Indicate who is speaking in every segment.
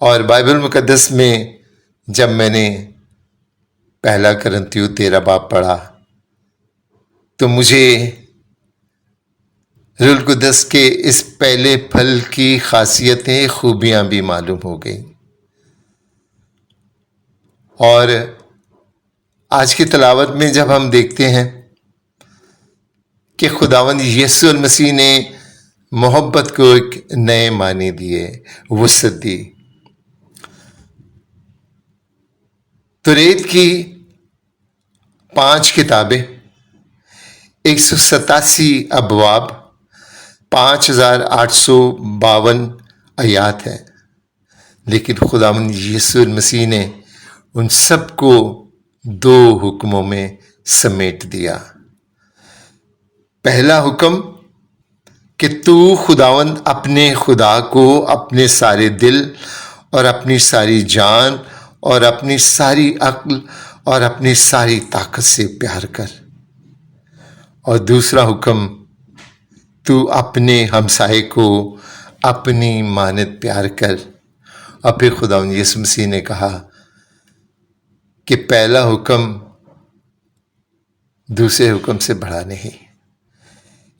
Speaker 1: اور بائبل مقدس میں جب میں نے پہلا کرنتیوں 13 باب پڑھا تو مجھے روح القدس کے اس پہلے پھل کی خاصیتیں خوبیاں بھی معلوم ہو گئیں. اور آج کی تلاوت میں جب ہم دیکھتے ہیں کہ خداوند یسوع المسیح نے محبت کو ایک نئے معنی دیے، وسعت دی. توریت کی 5 کتابیں، 187 ابواب، 5852 آیات ہیں، لیکن خداوند یسوع المسیح نے ان سب کو 2 حکموں میں سمیٹ دیا. پہلا حکم کہ تو خداوند اپنے خدا کو اپنے سارے دل اور اپنی ساری جان اور اپنی ساری عقل اور اپنی ساری طاقت سے پیار کر. اور دوسرا حکم، تو اپنے ہمسائے کو اپنی مانند پیار کر. اور پھر خداوند یسوع مسیح نے کہا کہ پہلا حکم دوسرے حکم سے بڑا نہیں.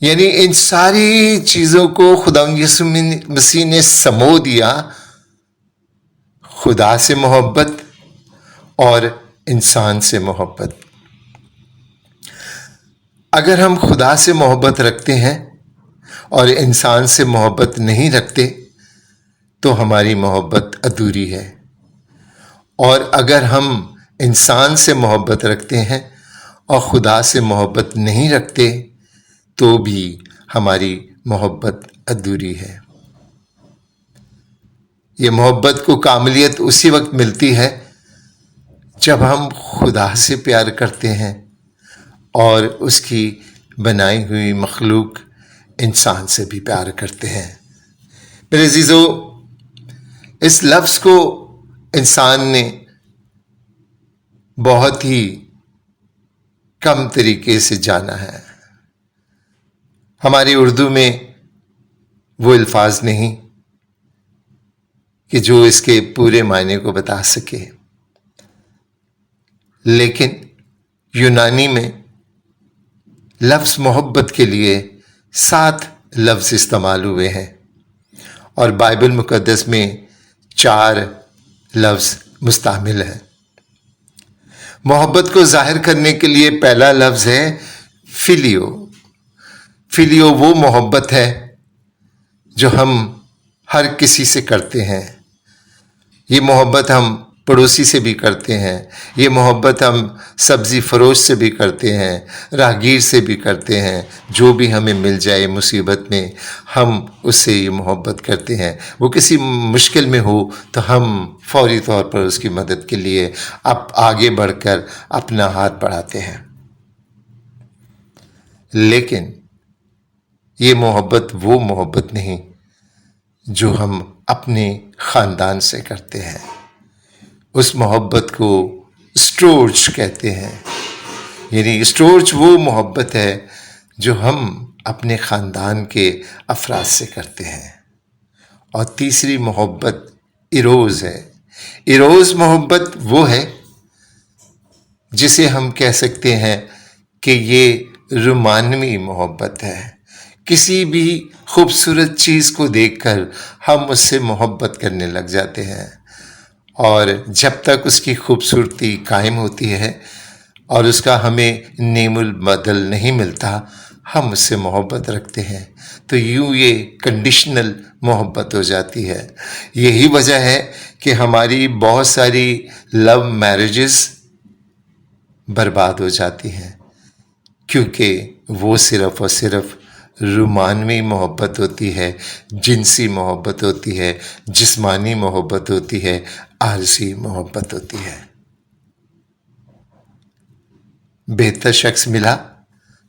Speaker 1: یعنی ان ساری چیزوں کو خداوند یسوع مسیح نے سمو دیا، خدا سے محبت اور انسان سے محبت. اگر ہم خدا سے محبت رکھتے ہیں اور انسان سے محبت نہیں رکھتے تو ہماری محبت ادھوری ہے. اور اگر ہم انسان سے محبت رکھتے ہیں اور خدا سے محبت نہیں رکھتے تو بھی ہماری محبت ادھوری ہے. یہ محبت کو کاملیت اسی وقت ملتی ہے جب ہم خدا سے پیار کرتے ہیں اور اس کی بنائی ہوئی مخلوق انسان سے بھی پیار کرتے ہیں. میرے عزیزو، اس لفظ کو انسان نے بہت ہی کم طریقے سے جانا ہے. ہماری اردو میں وہ الفاظ نہیں کہ جو اس کے پورے معنی کو بتا سکے، لیکن یونانی میں لفظ محبت کے لیے 7 لفظ استعمال ہوئے ہیں اور بائبل مقدس میں 4 لفظ مستعمل ہیں. محبت کو ظاہر کرنے کے لیے پہلا لفظ ہے فلیو. فلیو وہ محبت ہے جو ہم ہر کسی سے کرتے ہیں. یہ محبت ہم پڑوسی سے بھی کرتے ہیں، یہ محبت ہم سبزی فروش سے بھی کرتے ہیں، راہگیر سے بھی کرتے ہیں. جو بھی ہمیں مل جائے مصیبت میں ہم اس سے یہ محبت کرتے ہیں. وہ کسی مشکل میں ہو تو ہم فوری طور پر اس کی مدد کے لیے آگے بڑھ کر اپنا ہاتھ بڑھاتے ہیں. لیکن یہ محبت وہ محبت نہیں جو ہم اپنے خاندان سے کرتے ہیں. اس محبت کو اسٹورج کہتے ہیں. یعنی اسٹورج وہ محبت ہے جو ہم اپنے خاندان کے افراد سے کرتے ہیں. اور تیسری محبت ایروز ہے. ایروز محبت وہ ہے جسے ہم کہہ سکتے ہیں کہ یہ رومانوی محبت ہے. کسی بھی خوبصورت چیز کو دیکھ کر ہم اس سے محبت کرنے لگ جاتے ہیں، اور جب تک اس کی خوبصورتی قائم ہوتی ہے اور اس کا ہمیں نیم البدل نہیں ملتا ہم اس سے محبت رکھتے ہیں. تو یوں یہ کنڈیشنل محبت ہو جاتی ہے. یہی وجہ ہے کہ ہماری بہت ساری لو میرجز برباد ہو جاتی ہیں، کیونکہ وہ صرف اور صرف رومانوی محبت ہوتی ہے، جنسی محبت ہوتی ہے، جسمانی محبت ہوتی ہے، عارضی محبت ہوتی ہے. بہتر شخص ملا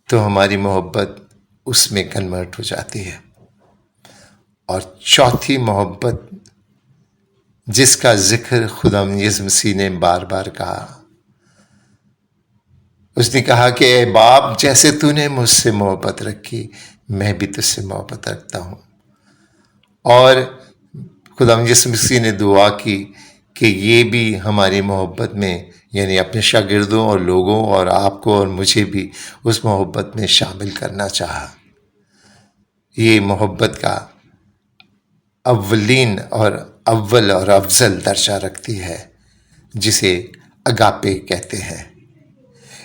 Speaker 1: تو ہماری محبت اس میں کنورٹ ہو جاتی ہے. اور چوتھی محبت جس کا ذکر خدا یسوع مسیح نے بار بار کہا، اس نے کہا کہ اے باپ، جیسے تو نے مجھ سے محبت رکھی میں بھی تجھ سے محبت رکھتا ہوں. اور خدا یسوع مسیح نے دعا کی کہ یہ بھی ہماری محبت میں، یعنی اپنے شاگردوں اور لوگوں اور آپ کو اور مجھے بھی اس محبت میں شامل کرنا چاہا۔ یہ محبت کا اولین اور اول اور افضل درجہ رکھتی ہے، جسے اگاپے کہتے ہیں۔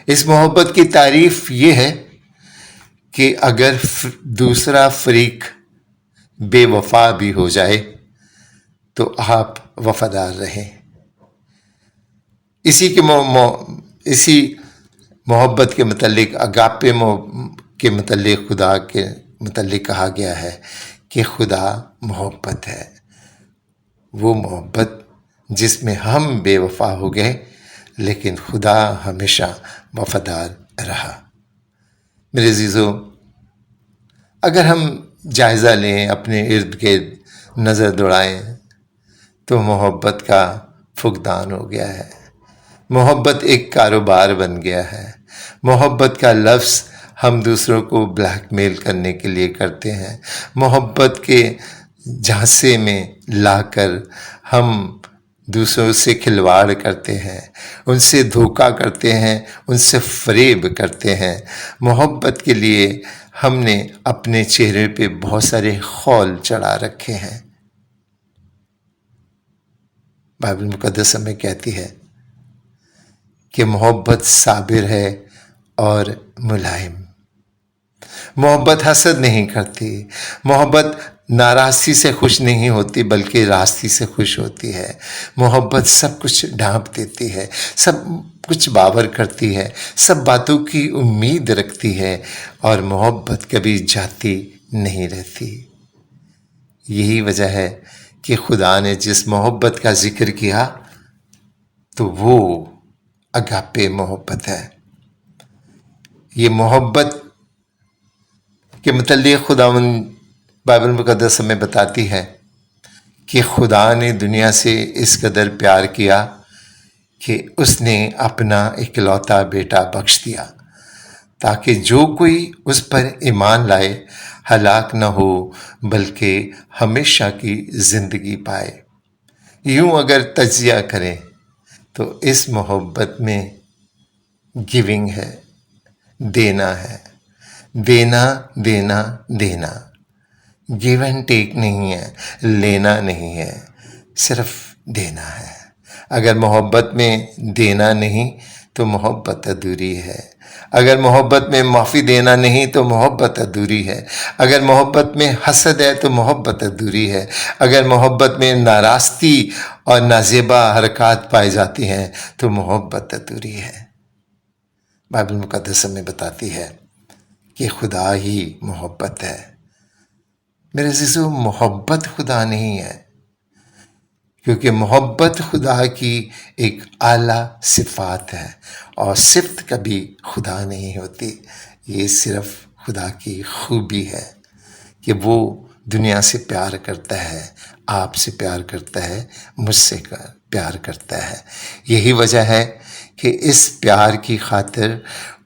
Speaker 1: اس محبت کی تعریف یہ ہے کہ اگر دوسرا فریق بے وفا بھی ہو جائے تو آپ وفادار رہیں۔ اسی محبت کے متعلق، اگاپے کے متعلق، خدا کے متعلق کہا گیا ہے کہ خدا محبت ہے، وہ محبت جس میں ہم بے وفا ہو گئے لیکن خدا ہمیشہ وفادار رہا۔ میرے عزیزو، اگر ہم جائزہ لیں، اپنے ارد گرد نظر دوڑائیں تو محبت کا فقدان ہو گیا ہے۔ محبت ایک کاروبار بن گیا ہے۔ محبت کا لفظ ہم دوسروں کو بلیک میل کرنے کے لیے کرتے ہیں۔ محبت کے جھانسے میں لا کر ہم دوسروں سے کھلواڑ کرتے ہیں، ان سے دھوکہ کرتے ہیں، ان سے فریب کرتے ہیں۔ محبت کے لیے ہم نے اپنے چہرے پہ بہت سارے خول چڑھا رکھے ہیں۔ بائبل مقدس ہمیں کہتی ہے کہ محبت صابر ہے اور ملائم۔ محبت حسد نہیں کرتی۔ محبت ناراستی سے خوش نہیں ہوتی بلکہ راستی سے خوش ہوتی ہے۔ محبت سب کچھ ڈھانپ دیتی ہے، سب کچھ باور کرتی ہے، سب باتوں کی امید رکھتی ہے، اور محبت کبھی جاتی نہیں رہتی۔ یہی وجہ ہے کہ خدا نے جس محبت کا ذکر کیا تو وہ اگاپے محبت ہے۔ یہ محبت کے متعلق خداوند بائبل مقدس ہمیں بتاتی ہے کہ خدا نے دنیا سے اس قدر پیار کیا کہ اس نے اپنا اکلوتا بیٹا بخش دیا تاکہ جو کوئی اس پر ایمان لائے ہلاک نہ ہو بلکہ ہمیشہ کی زندگی پائے۔ یوں اگر تجزیہ کریں تو اس محبت میں گیونگ ہے، دینا ہے، دینا دینا دینا، گیو اینڈ ٹیک نہیں ہے، لینا نہیں ہے، صرف دینا ہے۔ اگر محبت میں دینا نہیں تو محبت ادھوری ہے۔ اگر محبت میں معافی دینا نہیں تو محبت ادھوری ہے۔ اگر محبت میں حسد ہے تو محبت ادھوری ہے۔ اگر محبت میں ناراستی اور نازیبا حرکات پائی جاتی ہیں تو محبت ادھوری ہے۔ بائبل مقدس ہمیں بتاتی ہے کہ خدا ہی محبت ہے۔ میرے عزیزو، محبت خدا نہیں ہے، کیونکہ محبت خدا کی ایک اعلیٰ صفات ہے، اور صفت کبھی خدا نہیں ہوتی۔ یہ صرف خدا کی خوبی ہے کہ وہ دنیا سے پیار کرتا ہے، آپ سے پیار کرتا ہے، مجھ سے پیار کرتا ہے۔ یہی وجہ ہے کہ اس پیار کی خاطر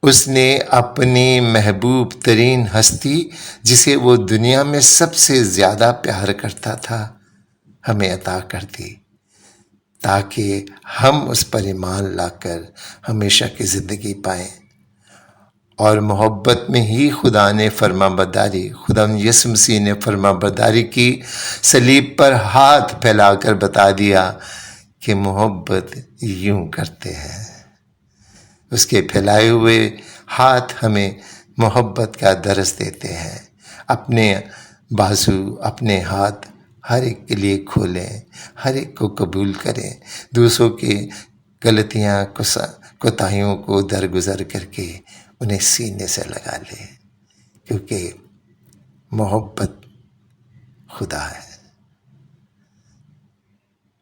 Speaker 1: اس نے اپنی محبوب ترین ہستی، جسے وہ دنیا میں سب سے زیادہ پیار کرتا تھا، ہمیں عطا کر دی تاکہ ہم اس پر ایمان لا کر ہمیشہ کی زندگی پائیں۔ اور محبت میں ہی خدا نے فرما برداری، خدا یسوع مسیح نے فرما برداری کی، صلیب پر ہاتھ پھیلا کر بتا دیا کہ محبت یوں کرتے ہیں۔ اس کے پھیلائے ہوئے ہاتھ ہمیں محبت کا درس دیتے ہیں۔ اپنے بازو، اپنے ہاتھ ہر ایک کے لیے کھولیں، ہر ایک کو قبول کریں، دوسروں کی غلطیاں کوتاہیوں کو درگزر کر کے انہیں سینے سے لگا لیں، کیونکہ محبت خدا ہے،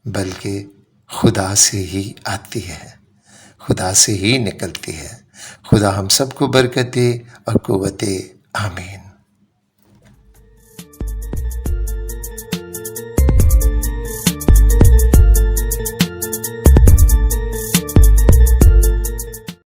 Speaker 1: بلکہ خدا سے ہی آتی ہے، خدا سے ہی نکلتی ہے۔ خدا ہم سب کو برکت دے اور قوت دے، آمین۔